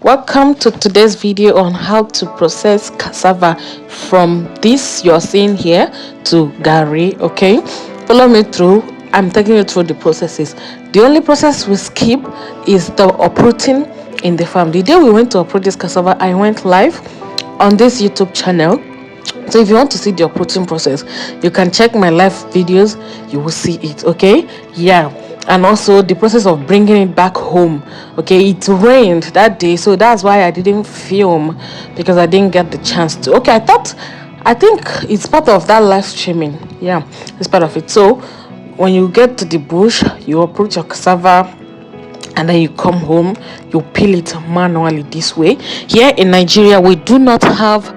Welcome to today's video on how to process cassava from this you're seeing here to garri. Okay, follow me through. I'm taking you through the processes. The only process we skip is the uprooting in the farm. The day we went to uproot this cassava, I went live on this YouTube channel. So if you want to see the uprooting process, you can check my live videos. You will see it. Okay, yeah. And also the process of bringing it back home. Okay, it rained that day, so that's why I didn't film, because I didn't get the chance to. Okay, I think it's part of that live streaming. Yeah, it's part of it. So when you get to the bush, you uproot your cassava, and then you come home, you peel it manually this way. Here in Nigeria, we do not have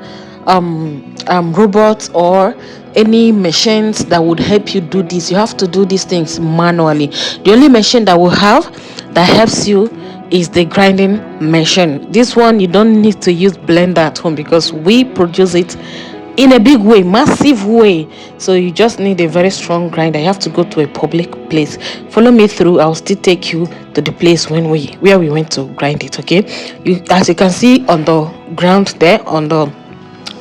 robots or any machines that would help you do this. You have to do these things manually. The only machine that we have that helps you is the grinding machine. This one, you don't need to use blender at home because we produce it in a big way, massive way. So you just need a very strong grinder. You have to go to a public place. Follow me through. I'll still take you to the place where we went to grind it. Okay, as you can see on the ground there, on the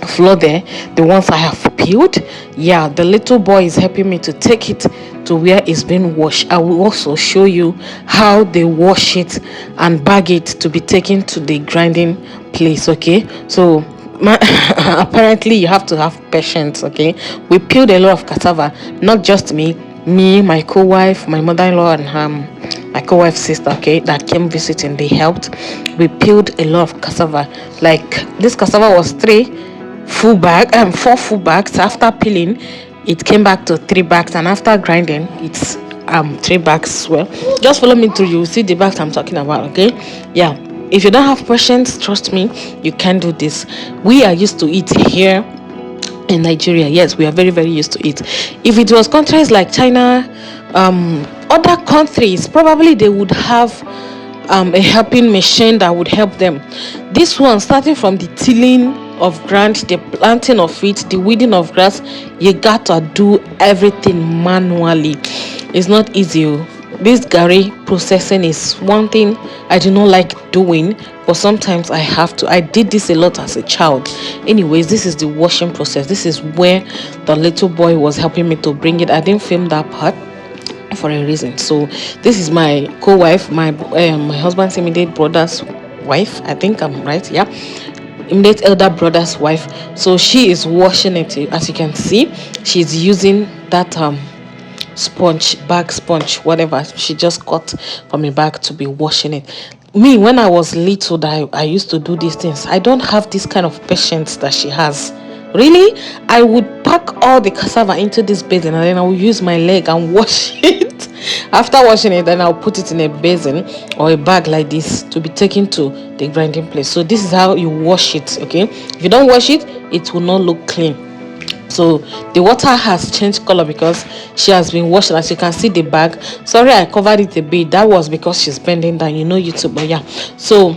floor there, the ones I have peeled. Yeah, the little boy is helping me to take it to where it's been washed. I will also show you how they wash it and bag it to be taken to the grinding place. Okay, so apparently you have to have patience. Okay, we peeled a lot of cassava, not just me, my co-wife, my mother-in-law, and my co-wife's sister, okay, that came visiting. They helped. We peeled a lot of cassava. Like, this cassava was 4 full bags. After peeling, it came back to 3 bags, and after grinding, it's 3 bags as well. Just follow me through, you will see the bags I'm talking about. Okay, yeah. If you don't have patience, trust me, you can do this. We are used to it here in Nigeria. Yes, we are very, very used to it. If it was countries like China, other countries, probably they would have a helping machine that would help them. This one, starting from the tilling of ground, the planting of it, the weeding of grass, you gotta do everything manually. It's not easy. This garri processing is one thing I do not like doing, but sometimes I have to. I did this a lot as a child. Anyways, this is the washing process. This is where the little boy was helping me to bring it. I didn't film that part for a reason. So this is my co-wife, my husband's immediate brother's wife. I think I'm right. Yeah, immediate elder brother's wife. So she is washing it. As you can see, she's using that bag sponge, whatever she just got from a bag, to be washing it. Me, when I was little, that I used to do these things. I don't have this kind of patience that she has. Really, I would pack all the cassava into this basin, and then I will use my leg and wash it. After washing it, then I'll put it in a basin or a bag like this to be taken to the grinding place. So this is how you wash it. Okay, if you don't wash it, it will not look clean. So the water has changed color because she has been washing. As you can see, the bag, sorry I covered it a bit, that was because she's bending down, YouTube. But yeah, so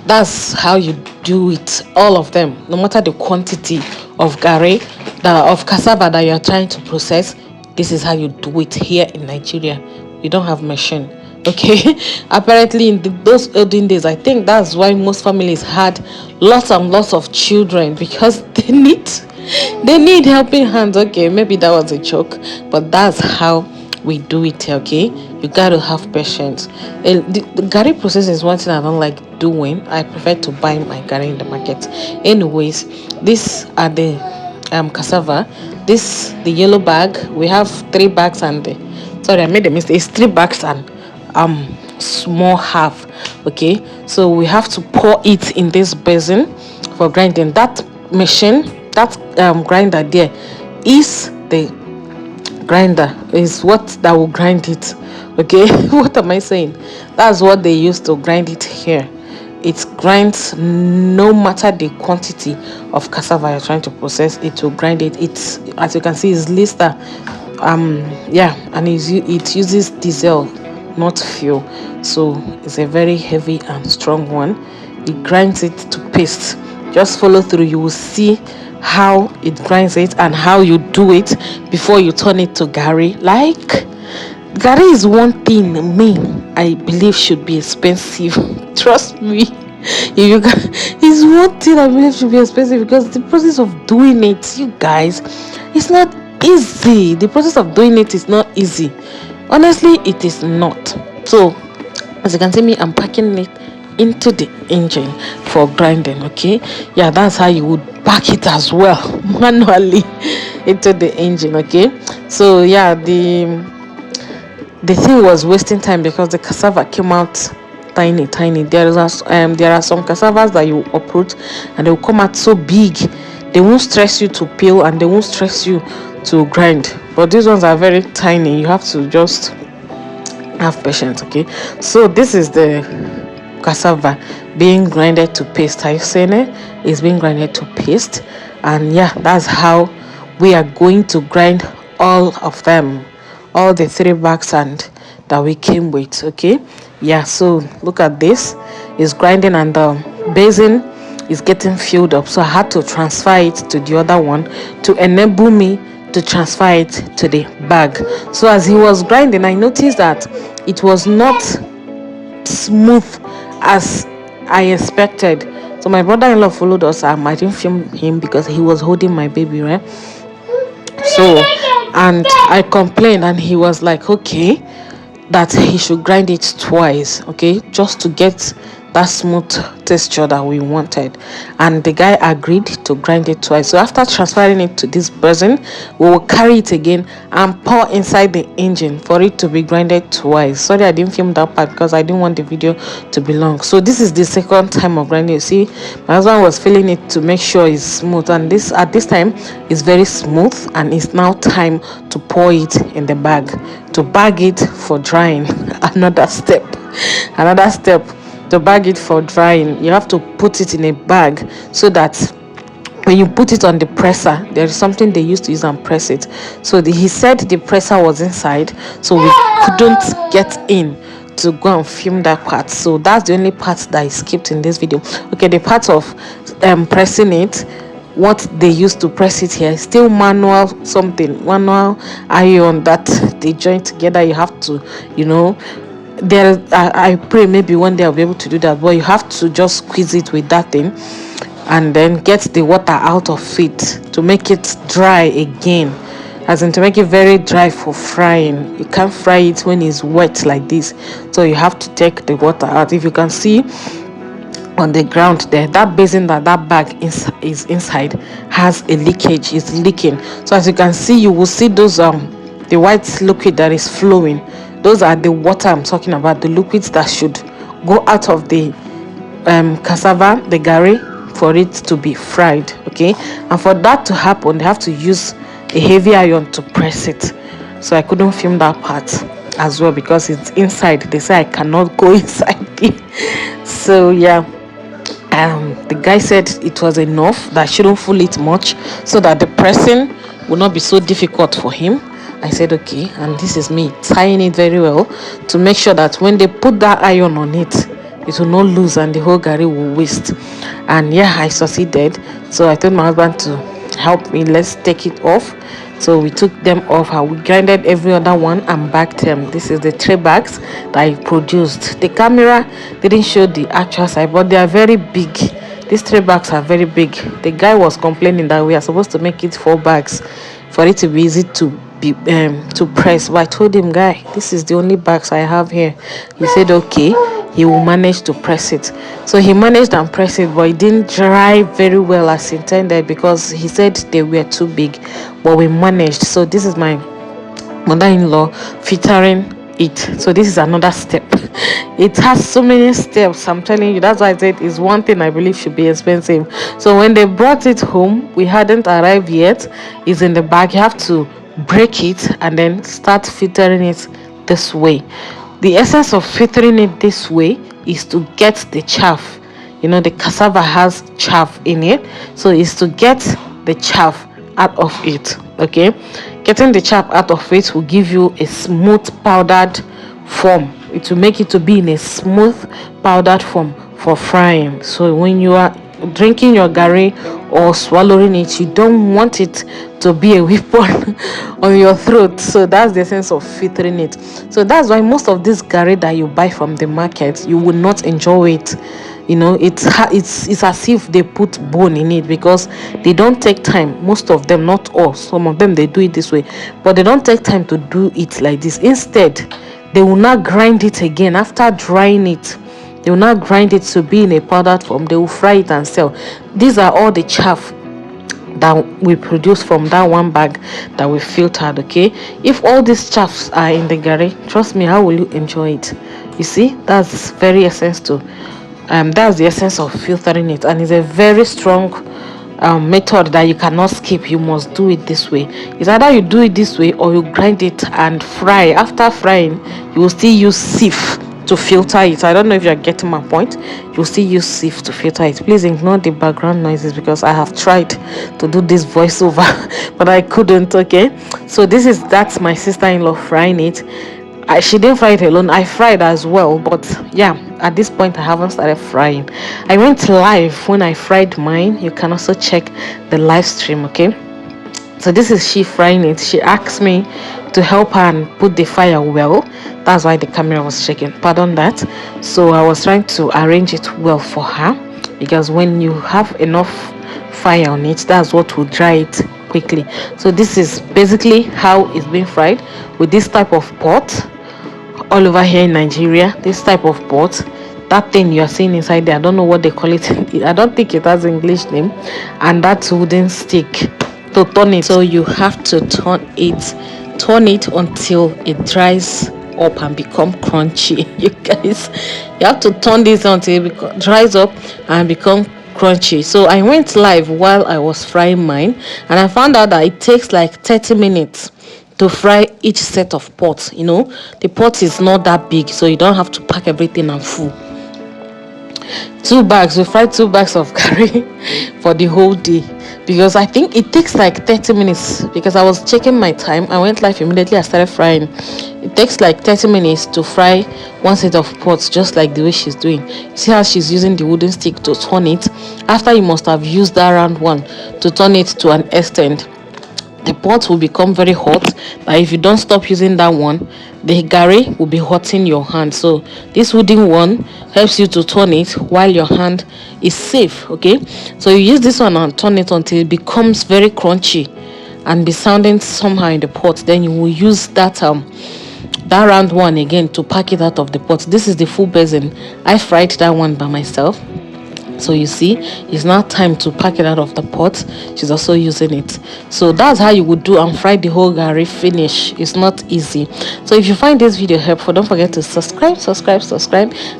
that's how you do it, all of them, no matter the quantity of garri, of cassava that you're trying to process. This is how you do it here in Nigeria. We don't have machine. Okay, apparently in those olden days, I think that's why most families had lots and lots of children, because they need helping hands. Okay, maybe that was a joke, but that's how we do it. Okay, you gotta have patience. The garri process is one thing I don't like doing. I prefer to buy my garri in the market. Anyways, these are the cassava. The yellow bag, we have 3 bags, and sorry, I made a mistake. It's 3 bags and small half. Okay, so we have to pour it in this basin for grinding. That machine, that grinder there, is the grinder, is what that will grind it. Okay, what am I saying? That's what they use to grind it here. It grinds no matter the quantity of cassava you're trying to process. It will grind it. It's, as you can see, is lister. Yeah, and it uses diesel, not fuel. So it's a very heavy and strong one. It grinds it to paste. Just follow through, you will see how it grinds it and how you do it before you turn it to garri. Like, garri is one thing I believe should be expensive Trust me. If you can, it's one thing I believe should be expensive, because the process of doing it, you guys, it's not easy. The process of doing it is not easy. Honestly, it is not. So as you can see me, I'm packing it into the engine for grinding. Okay, yeah, that's how you would pack it as well, manually into the engine. Okay, so yeah, the thing was wasting time because the cassava came out tiny. There are some cassavas that you uproot and they will come out so big, they won't stress you to peel and they won't stress you to grind, but these ones are very tiny. You have to just have patience. Okay, so this is the cassava being grinded to paste. Are you saying it? It's being grinded to paste, and yeah, that's how we are going to grind all of them, all the 3 bags and that we came with. Okay, yeah, so look at this, is grinding and the basin is getting filled up, so I had to transfer it to the other one to enable me to transfer it to the bag. So as he was grinding, I noticed that it was not smooth as I expected. So my brother-in-law followed us. I didn't film him because he was holding my baby, right? So, and I complained and he was like, okay, that he should grind it twice, okay, just to get that smooth texture that we wanted. And the guy agreed to grind it twice. So after transferring it to this person, we will carry it again and pour inside the engine for it to be grinded twice. Sorry, I didn't film that part because I didn't want the video to be long. So this is the second time of grinding. You see, my husband was feeling it to make sure it's smooth, and this at this time is very smooth, and it's now time to pour it in the bag, to bag it for drying. Another step to bag it for drying. You have to put it in a bag so that when you put it on the presser, there is something they used to use and press it. So he said the presser was inside, so we couldn't get in to go and film that part. So that's the only part that is skipped in this video. Okay, the part of pressing it, what they used to press it here is still manual iron that they join together. You have to, there I pray maybe one day I'll be able to do that, but you have to just squeeze it with that thing and then get the water out of it to make it dry again, as in to make it very dry for frying. You can't fry it when it's wet like this, so you have to take the water out. If you can see on the ground there, that basin that bag is inside has a leakage, is leaking. So as you can see, you will see those the white liquid that is flowing. Those are the water I'm talking about, the liquids that should go out of the cassava, the garri, for it to be fried. Okay, and for that to happen, they have to use a heavy iron to press it. So I couldn't film that part as well because it's inside. They say I cannot go inside there. So yeah, the guy said it was enough, that shouldn't fool it much, so that the pressing will not be so difficult for him. I said okay, and this is me tying it very well to make sure that when they put that iron on it, it will not lose and the whole garri will waste. And yeah, I succeeded. So I told my husband to help me, let's take it off. So we took them off and we grinded every other one and bagged them. This is the 3 bags that I produced. The camera didn't show the actual size, but they are very big. These 3 bags are very big. The guy was complaining that we are supposed to make it 4 bags for it to be easy to press, but I told him, guy, this is the only bags I have here. He said okay, he will manage to press it. So he managed and pressed it, but it didn't dry very well as intended because he said they were too big, but we managed. So this is my mother-in-law filtering it. So this is another step. It has so many steps, I'm telling you. That's why I said it's one thing I believe should be expensive. So when they brought it home, we hadn't arrived yet. It's in the bag. You have to break it and then start filtering it this way. The essence of filtering it this way is to get the chaff. The cassava has chaff in it, so it's to get the chaff out of it. Okay, getting the chaff out of it will give you a smooth powdered form. It will make it to be in a smooth powdered form for frying. So when you are drinking your garri or swallowing it, you don't want it to be a weapon on your throat. So that's the sense of filtering it. So that's why most of this garri that you buy from the market, you will not enjoy it. You know, it's as if they put bone in it, because they don't take time. Most of them, not all, some of them, they do it this way, but they don't take time to do it like this. Instead, they will not grind it again after drying it. They will not grind it to be in a powdered form. They will fry it and sell. These are all the chaff that we produce from that one bag that we filtered. Okay, if all these chaffs are in the garri, trust me, how will you enjoy it? You see, that's very essence to that's the essence of filtering it, and it's a very strong method that you cannot skip. You must do it this way. It's either you do it this way or you grind it and fry. After frying, you will still use sieve to filter it. I don't know if you're getting my point. You'll still use sieve to filter it. Please ignore the background noises, because I have tried to do this voiceover but I couldn't. Okay, so that's my sister-in-law frying it. She didn't fry it alone, I fried as well, but yeah, at this point I haven't started frying. I went live when I fried mine. You can also check the live stream. Okay, so this is she frying it. She asked me to help her and put the fire well. That's why the camera was shaking, pardon that. So I was trying to arrange it well for her, because when you have enough fire on it, that's what will dry it quickly. So this is basically how it's being fried, with this type of pot. All over here in Nigeria, this type of pot, that thing you are seeing inside there, I don't know what they call it. I don't think it has an English name. And that wooden stick to turn it. So you have to turn it until it dries up and become crunchy. You guys, you have to turn this until it dries up and become crunchy. So I went live while I was frying mine, and I found out that it takes like 30 minutes to fry each set of pots. You know, the pot is not that big, so you don't have to pack everything and full. 2 bags, we fried 2 bags of curry for the whole day, because I think it takes like 30 minutes, because I was checking my time. I went live immediately I started frying. It takes like 30 minutes to fry one set of pots, just like the way she's doing. You see how she's using the wooden stick to turn it. After you must have used that round one to turn it to an extent, the pot will become very hot. But if you don't stop using that one, the garri will be hurting your hand. So this wooden one helps you to turn it while your hand is safe. Okay, so you use this one and turn it until it becomes very crunchy and be sounding somehow in the pot. Then you will use that round one again to pack it out of the pot. This is the full basin. I fried that one by myself. So you see, it's now time to pack it out of the pot. She's also using it. So that's how you would do and fry the whole garri finish. It's not easy. So if you find this video helpful, don't forget to subscribe,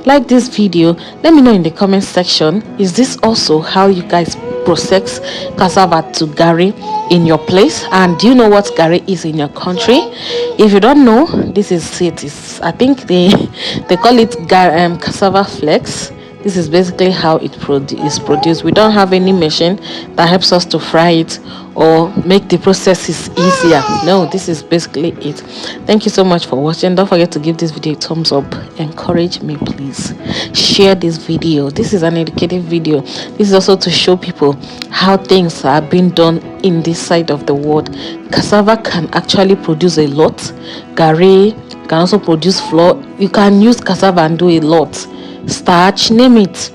like this video. Let me know in the comment section, is this also how you guys process cassava to garri in your place? And do you know what garri is in your country? If you don't know, this is it. I think they call it cassava flakes. This is basically how it is produced. We don't have any machine that helps us to fry it or make the processes easier. No, this is basically it. Thank you so much for watching. Don't forget to give this video a thumbs up. Encourage me, please. Share this video. This is an educative video. This is also to show people how things are being done in this side of the world. Cassava can actually produce a lot. Garri can also produce flour. You can use cassava and do a lot. Starch, name it.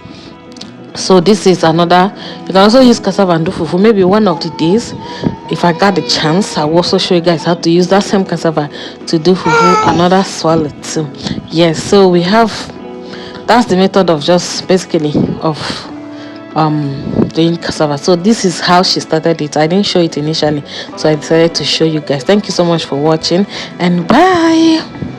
So this is another. You can also use cassava and do fufu. Maybe one of the days, if I got the chance, I will also show you guys how to use that same cassava to do fufu, another swallow too. Yes, so we have, that's the method of just basically of doing cassava. So this is how she started it. I didn't show it initially, so I decided to show you guys. Thank you so much for watching, and bye.